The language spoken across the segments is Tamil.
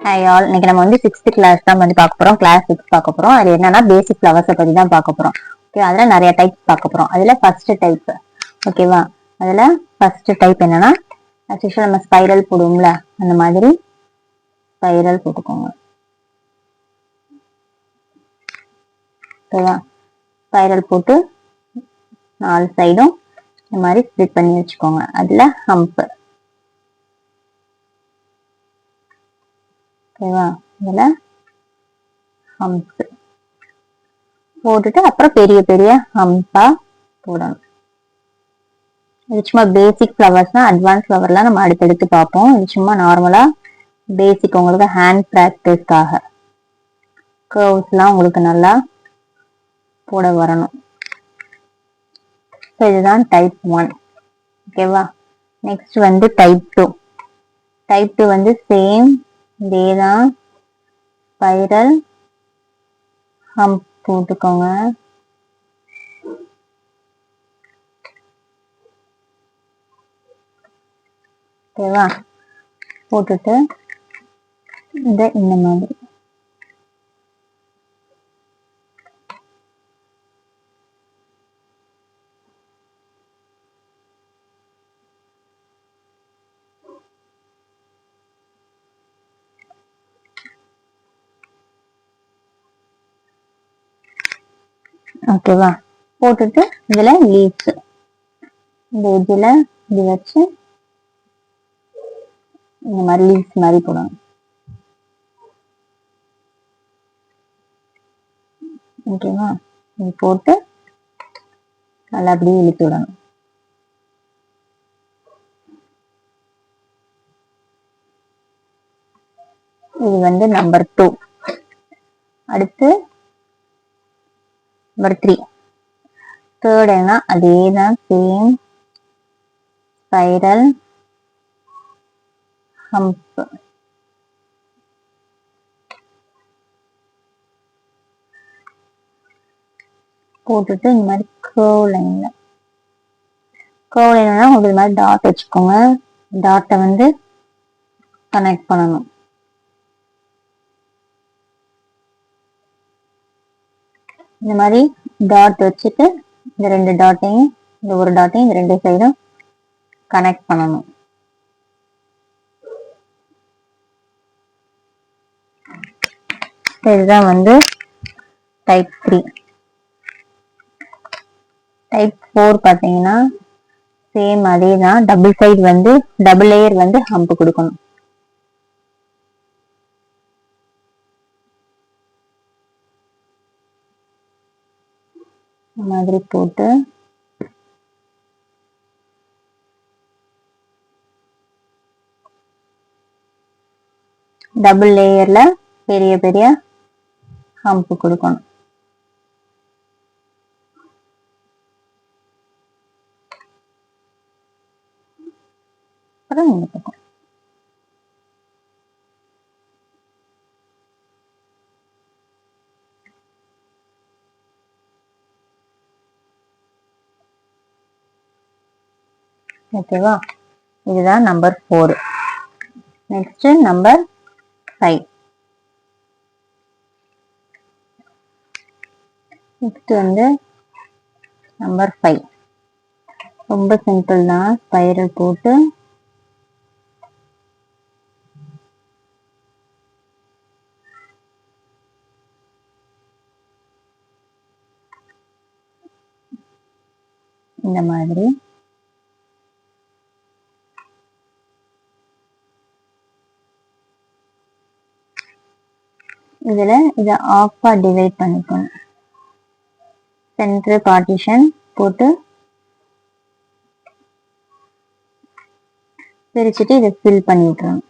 ஹாய் ஆல், இன்னைக்கு நம்ம வந்து 6th கிளாஸ் தான் வந்து பார்க்க போறோம். கிளாஸ் 6 பார்க்க போறோம். அது என்னன்னா பேசிக் ஃப்ளவர்ஸை பத்தி தான் பார்க்க போறோம். ஓகே, அதுல நிறைய டைப்ஸ் பார்க்க போறோம். அதுல ஃபர்ஸ்ட் டைப், ஓகேவா? அதுல ஃபர்ஸ்ட் டைப் என்னன்னா, ஆக்சுவலா நம்ம ஸ்பைரல் போடுவோம்ல, அந்த மாதிரி ஸ்பைரல் போட்டுக்கோங்க. ஓகேவா? ஸ்பைரல் போட்டு 4 சைடும் இந்த மாதிரி ஸ்ப்ளிட் பண்ணி வச்சுக்கோங்க. அதுல ஹம்ப், ஓகேவா? இதுல ஹம்ப்ஸ் போட்டுட்டு அப்புறம் பெரிய பெரிய ஹம்பா போடணும். இது சும்மா பேசிக் ஃப்ளவர்ஸ்னா, அட்வான்ஸ் ஃப்ளவர்லாம் நம்ம அடுத்தடுத்து பார்ப்போம். இது சும்மா நார்மலா பேசிக் உங்களுக்கு ஹேண்ட் ப்ராக்டிஸ்க்காக கர்வ்ஸ்லாம் உங்களுக்கு நல்லா போட வரணும். ஸோ இதுதான் டைப் 1, ஓகேவா? நெக்ஸ்ட் வந்து டைப் 2. டைப் 2 வந்து சேம் இதே தான், ஸ்பைரல் ஹம்ப் போட்டுக்கோங்க. ஓகேவா? போட்டுட்டு இந்த மாதிரி ஓகேவா? போட்டுட்டு இதுல லீவ்ஸ் இந்த இதுல இது வச்சு இந்த மாதிரி லீவ்ஸ் மாதிரி போடணும். ஓகேவா? இது போட்டு நல்லா அப்படியே இழுத்து விடணும். இது வந்து நம்பர் 2. அடுத்து நம்பர் 3. தேர்ட் என்ன, அதே தான், சேம் ஸ்பைரல் ஹம்ப் போட்டுட்டு இந்த மாதிரி கர்வ் லைன்ல உங்களுக்கு இது மாதிரி டாட் வச்சுக்கோங்க. டாட்டை வந்து கனெக்ட் பண்ணணும். இந்த மாதிரி டாட் வச்சுட்டு இந்த 2 டாட்டையும் இந்த ஒரு டாட்டையும் இந்த 2 சைடும் கனெக்ட் பண்ணணும். இதுதான் வந்து டைப் 3. டைப் 4 பாத்தீங்கன்னா சேம் அதே தான், டபுள் சைடு வந்து டபுள் லேயர் வந்து ஹம்ப் கொடுக்கணும். இந்த மாதிரி போட்டு டபுள் லேயர்ல பெரிய பெரிய ஹம்ப் கொடுக்கணும். அப்புறம் இந்த பக்கம் ஓகேவா? இதுதான் நம்பர் 4. Next number 5. நெக்ஸ்ட் வந்து நம்பர் 5 ரொம்ப சிம்பிள் தான். ஸ்பைரல் போட்டு இந்த மாதிரி இதுல இத ஆஃபா டிவைட் பண்ணிக்கணும். சென்டர் பார்ட்டிஷன் போட்டு பிரிச்சுட்டு இதை ஃபில் பண்ணி விட்டுறணும்.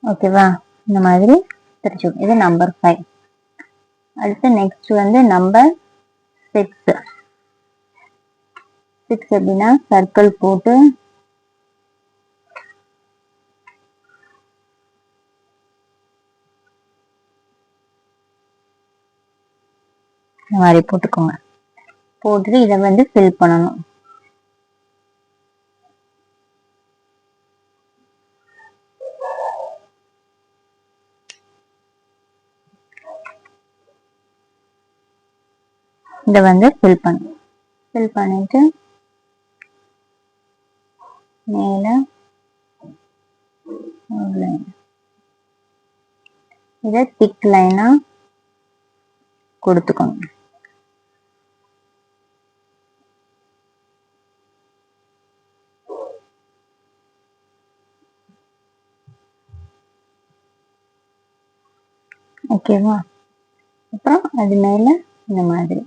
ஓகேவா? இந்த மாதிரி பிரிச்சு. இது நம்பர் 5. அடுத்து நெக்ஸ்ட் வந்து நம்பர் 6. எப்படின்னா சர்க்கிள் போட்டு இந்த மாதிரி போட்டுக்கோங்க. போட்டுட்டு இதை வந்து ஃபில் பண்ணணும். இதை வந்து ஃபில் பண்ணிட்டு மேல இதை திக் லைனா கொடுத்துக்கோங்க. ஓகேவா? அப்புறம் அது மேல இந்த மாதிரி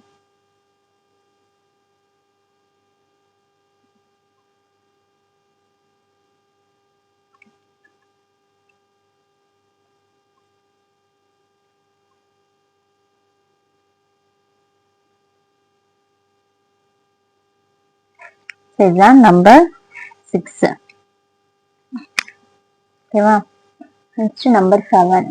இதுதான் நம்பர் 6. ஓகேவா? Next number 7.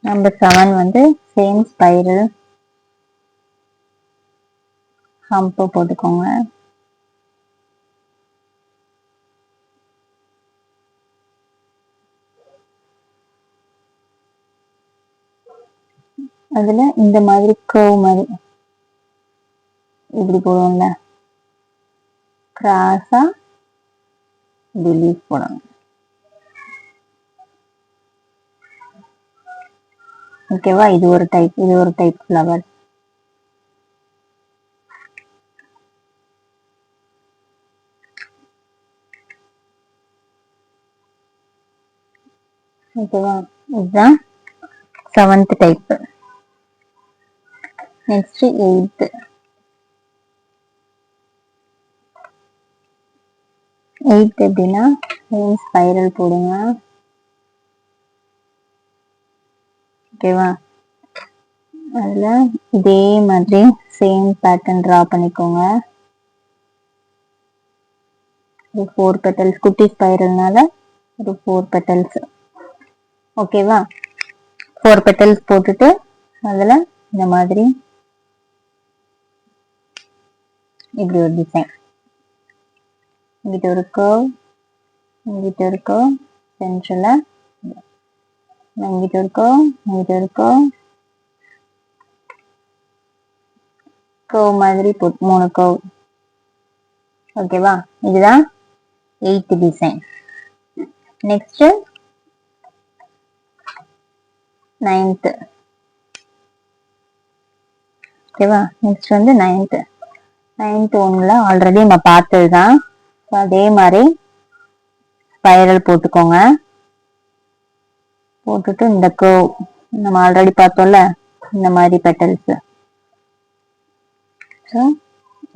நம்பர் 7 வந்து சேம் ஸ்பைரல் ஹம்ப் போட்டுக்கோங்க. அதுல இந்த மாதிரி கர்வ் மாதிரி இப்படி போடுவோம்ல, கிராஸா லீஃப் போடணும். ஓகேவா? இது ஒரு டைப் ஃப்ளவர். ஓகேவா? இதுதான் 7th type. Next 8th. 8th எப்படின்னா ஸ்பைரல் போடுங்க. ஓகேவா? அதுல இதே மாதிரி சேம் பேட்டர்ன் டிரா பண்ணிக்கோங்க. 4 petals, குட்டி ஸ்பைரல்னால ஒரு 4 petals. ஓகேவா? 4 petals போட்டுட்டு அதுல இந்த மாதிரி இப்படி ஒரு டிசைன். இங்கிட்ட ஒரு கர்வ், இங்கிட்ட ஒரு கர்வ், சென்டர்ல இங்கிட்ட ஒரு கர்வ், இங்கிட்ட ஒரு கர்வ், கர்வ் மாதிரி 3 கர்வ். ஓகேவா? இதுதான் 8th டிசைன். Next 9th. ஓகேவா? நெக்ஸ்ட் வந்து 9th. 9th ஒன்ல ஆல்ரெடி நம்ம பார்த்ததுதான். அதே மாதிரி ஸ்பைரல் போட்டுக்கோங்க. போட்டுட்டு இந்த கர்வ் நம்ம ஆல்ரெடி பார்த்தோம்ல, இந்த மாதிரி பெட்டல்ஸ்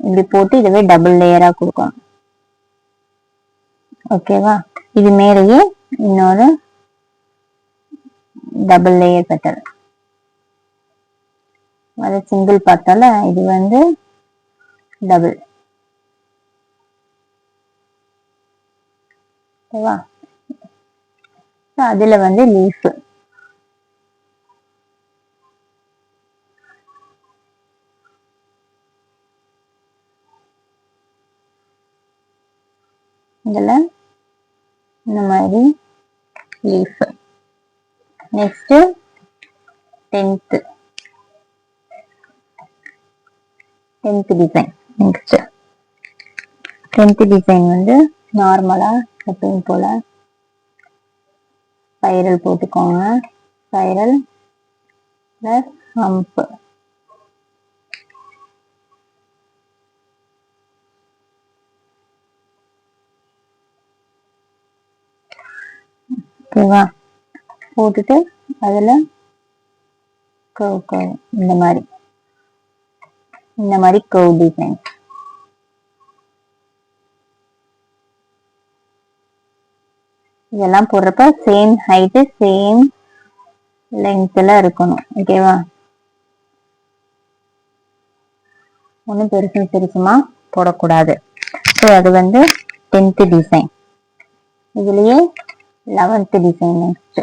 இப்படி போட்டு இதுவே டபுள் லேயரா கொடுக்கணும். ஓகேவா? இது மேலேயே இன்னொரு டபுள் லேயர் பெட்டல். அது சிங்கிள் பார்த்தால இது வந்து டபுள். ஓகேவா? அதுல வந்து லீஃப். இதுல இந்த மாதிரி leaf. Next 10th design. Next 10th design வந்து நார்மலா எப்பவும் போல ஸ்பைரல் போட்டுக்கோங்க. Spiral plus hump. ஓகேவா? போட்டுட்டு அதுல கர்வ் இந்த மாதிரி கர்வ் டிசைன். இதெல்லாம் போடுறப்ப சேம் ஹைட் சேம் லெங்க்த்ல இருக்கணும். ஓகேவா? ஒன்னும் பெருசுமா போடக்கூடாது. ஸோ அது வந்து 10th டிசைன். இதுலயே 11th design. Next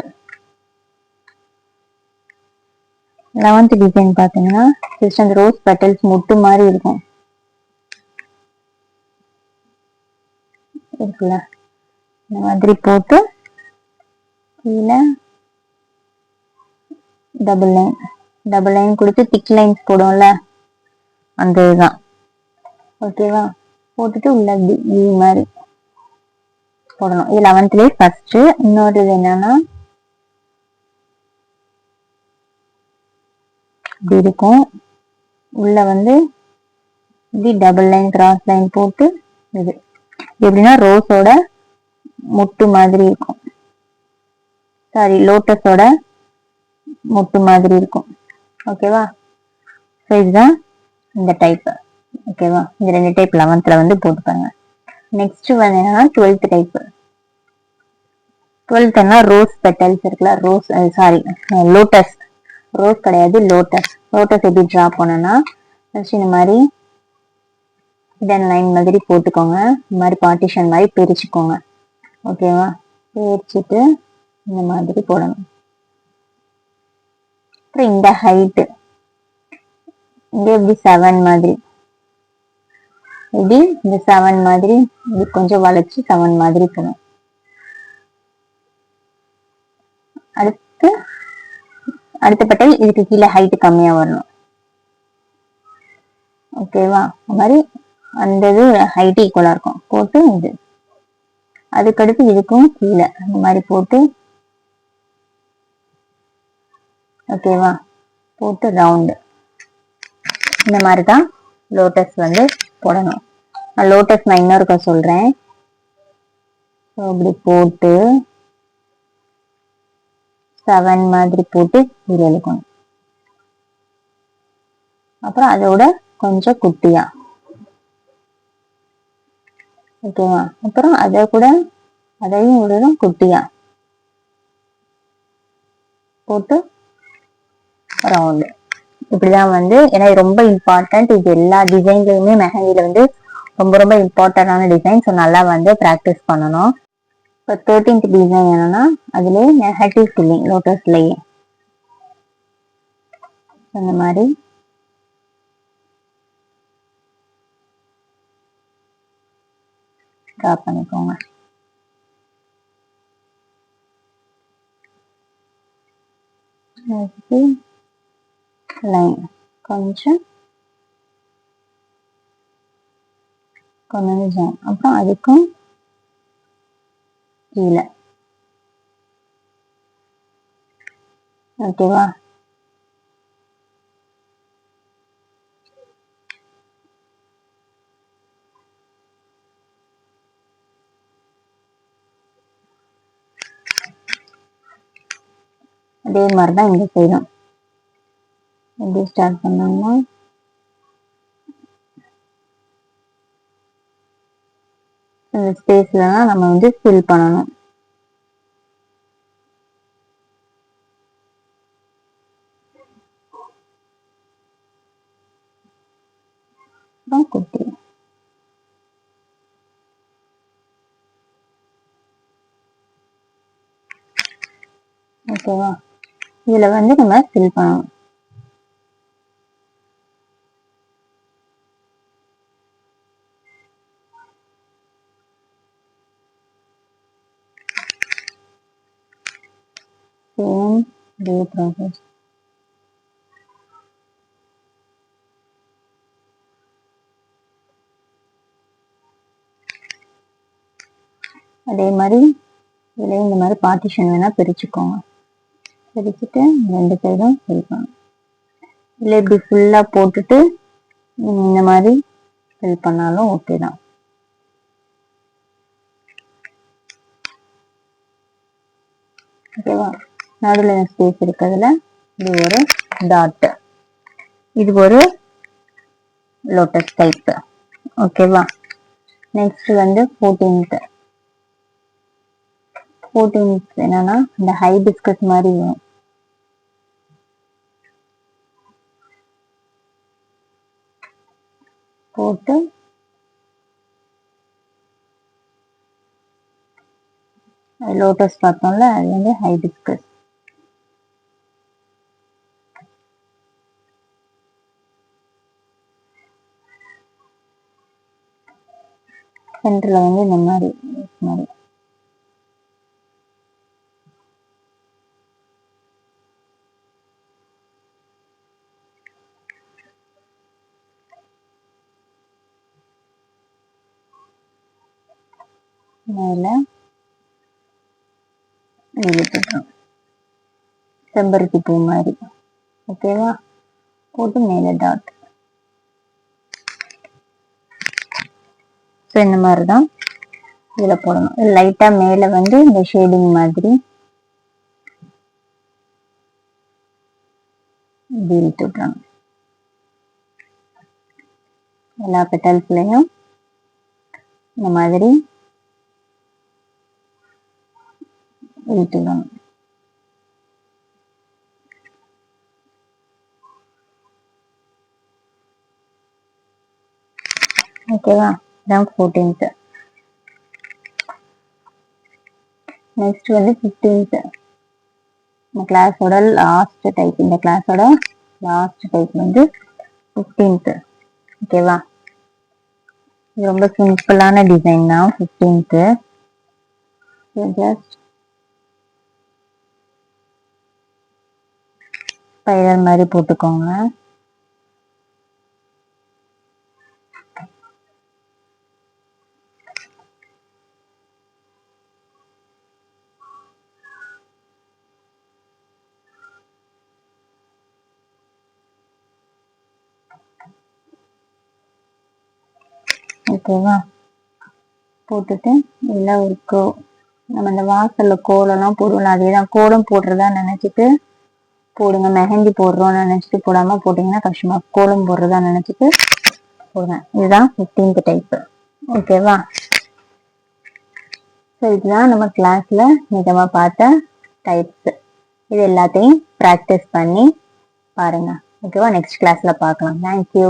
11th design பாத்தீங்கன்னா ஜஸ்ட் அந்த ரோஸ் பெட்டல்ஸ் முட்டு மாதிரி இருக்கும் இருக்குல்ல, இந்த மாதிரி போட்டு கீழே டபுள் லைன் கொடுத்து திக் லைன்ஸ் போடும்ல, அந்த இதுதான். ஓகேவா? போட்டுட்டு உள்ள வி மாதிரி போடணும். இது 11th ஃபர்ஸ்ட். இன்னொரு இது என்னன்னா இப்படி இருக்கும். உள்ள வந்து இப்படி டபுள் லைன் கிராஸ் லைன் போட்டு இது எப்படின்னா ரோஸோட முட்டு மாதிரி இருக்கும். சாரி, லோட்டஸோட முட்டு மாதிரி இருக்கும். ஓகேவா? ஸோ இதுதான் இந்த டைப். ஓகேவா? இந்த 2 டைப் 11th வந்து போட்டுப்பாங்க. நெக்ஸ்ட் வந்து என்னன்னா 12th type. 12th rose petals இருக்குல்ல, ரோஸ் சாரி லோட்டஸ், ரோஸ் கிடையாது லோட்டஸ். லோட்டஸ் எப்படி டிரா பண்ணனா இந்த மாதிரி ஹிடன் லைன் மாதிரி போட்டுக்கோங்க. இந்த மாதிரி பார்ட்டிஷன் மாதிரி பிரிச்சுக்கோங்க. ஓகேவா? பிரிச்சுட்டு இந்த மாதிரி போடணும். அப்புறம் இந்த ஹைட் இங்க எப்படி 7 மாதிரி, இப்படி இந்த 7 மாதிரி இது கொஞ்சம் வளைச்சு 7 மாதிரி போடணும். அடுத்த பட்டல் இதுக்கு கீழே ஹைட் கம்மியா வரணும். ஓகேவா? இந்த மாதிரி அந்த இது ஹைட் ஈக்குவலா இருக்கும் போட்டு இது அதுக்கடுத்து இதுக்கும் கீழே இந்த மாதிரி போட்டு, ஓகேவா, போட்டு ரவுண்டு இந்த மாதிரிதான் லோட்டஸ் வந்து போடணும். லோட்டஸ் நான் இன்னொருக்கா சொல்றேன். அப்படி போட்டு 7 மாதிரி போட்டு இது எழுக்கணும். அப்புறம் அதோட கொஞ்சம் குட்டியா, ஓகேவா? அப்புறம் அதையும் ஒரு குட்டியா போட்டு ரவுண்டு. இப்படிதான் வந்து, ஏன்னா ரொம்ப இம்பார்ட்டன்ட். இது எல்லா டிசைன்லயுமே மெஹந்தில வந்து ரொம்ப ரொம்ப இம்பார்ட்டன்டான டிசைன். ஸோ நல்லா வந்து ப்ராக்டிஸ் பண்ணணும். இப்போ 13th டிசைன் என்னன்னா அதுலயே நெகட்டிவ் ஃபில்லிங் லோட்டஸ்லயே அந்த மாதிரி ட்ரா பண்ணிக்கோங்க. லைன் கொஞ்சம் கொஞ்சம் அப்புறம் அதுக்கும் கீழே. ஓகேவா? அதே மாதிரிதான் இங்க செய்யணும். எப்படி ஸ்டார்ட் பண்ணோம்னா இந்த ஸ்பேஸ்ல நம்ம வந்து ஃபில் பண்ணணும். குட்டி ஓகேவா? இதுல வந்து நம்ம ஃபில் பண்ணணும். சேம் இதே ப்ராசஸ். அதே மாதிரி இதுல இந்த மாதிரி பார்ட்டிஷன் வேணா பிரிச்சுக்கோங்க. பிரிச்சுட்டு 2 சைடும் ஃபில் பண்ணணும். இல்லை இப்படி ஃபுல்லா போட்டுட்டு இந்த மாதிரி ஃபில் பண்ணாலும் ஓகே தான். ஓகேவா? நடுவில் ஸ்பேஸ் இருக்கிறதுல இது ஒரு டாட், இது ஒரு லோட்டஸ் டைப். ஓகேவா? நெக்ஸ்ட் வந்து 14th என்னன்னா இந்த ஹைபிஸ்கஸ் மாதிரி வரும். போட்டு லோட்டஸ் பார்த்தோம்ல, அது வந்து ஹைபிஸ்கஸ். சென்டர்ல வந்து இந்த மாதிரி மேல எழுதிட்டோம் செம்பருத்தி பூ மாதிரி. ஓகேவா? போட்டு மேல டாட். ஸோ இந்த மாதிரி தான் இதுல போடணும். லைட்டா மேல வந்து இந்த ஷேடிங் மாதிரி இப்படி இழுத்துடுறாங்க. எல்லா பெட்டல்ஸ்லயும் இந்த மாதிரி இழுத்துடணும். ஓகேவா? இதான் 14th. நெக்ஸ்ட் வந்து 15th. இந்த கிளாஸோட லாஸ்ட் டைப். இந்த கிளாஸோட லாஸ்ட் டைப் வந்து 15th. ஓகேவா? இது ரொம்ப சிம்பிளான டிசைன் தான் 15th. ஜஸ்ட் ஸ்பைரல் மாதிரி போட்டுக்கோங்க. ஓகேவா? போட்டுட்டு இல்லை ஒரு நம்ம இந்த வாசல்ல கோலம்லாம் போடுவோம்ல, அதேதான் கோலம் போடுறதா நினைச்சிட்டு போடுங்க. மெஹந்தி போடுறோம்னு நினைச்சிட்டு போடாம போட்டீங்கன்னா கஷ்டமா. கோலம் போடுறதா நினைச்சிட்டு போடுங்க. இதுதான் 15th டைப். ஓகேவா? ஸோ இதுதான் நம்ம கிளாஸ்ல நிஜமா பார்த்த டைப்ஸ். இது எல்லாத்தையும் ப்ராக்டிஸ் பண்ணி பாருங்க. ஓகேவா? நெக்ஸ்ட் கிளாஸ்ல பார்க்கலாம். தேங்க்யூ.